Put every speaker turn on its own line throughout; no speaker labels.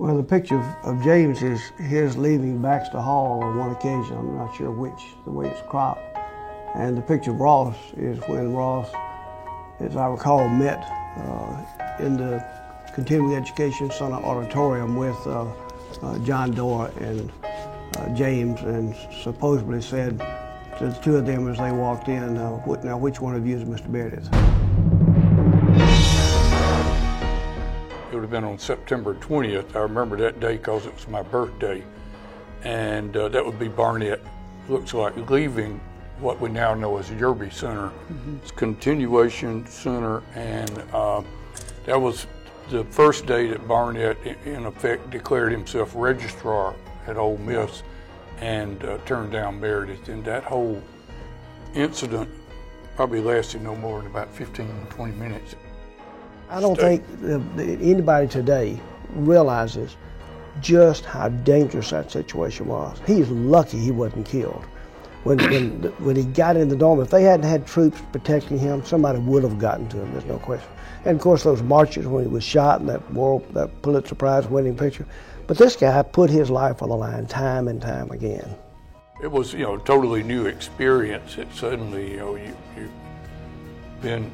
Well, the picture of James is his leaving Baxter Hall on one occasion. I'm not sure which, the way it's cropped. And the picture of Ross is when Ross, as I recall, met in the continuing education center auditorium with John Doerr and James, and supposedly said to the two of them as they walked in, now which one of you is Mr. Meredith?
It would have been on September 20th. I remember that day because it was my birthday. And that would be Barnett. Looks like leaving what we now know as Yerby Center. It's Continuation Center, and that was the first day that Barnett, in effect, declared himself registrar at Ole Miss and turned down Meredith. And that whole incident probably lasted no more than about 15, 20 minutes.
I don't think anybody today realizes just how dangerous that situation was. He's lucky he wasn't killed. When he got in the dorm, if they hadn't had troops protecting him, somebody would have gotten to him, there's no question. And of course those marches when he was shot and that Pulitzer Prize winning picture. But this guy put his life on the line time and time again.
It was, a totally new experience. It suddenly, you've been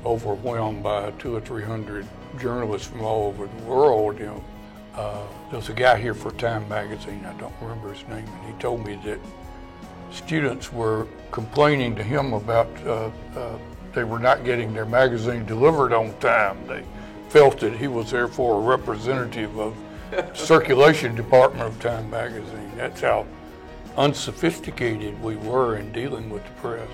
overwhelmed by 200 or 300 journalists from all over the world. There's a guy here for Time magazine, I don't remember his name, and he told me that students were complaining to him about they were not getting their magazine delivered on time. They felt that he was therefore a representative of the circulation department of Time magazine. That's how unsophisticated we were in dealing with the press.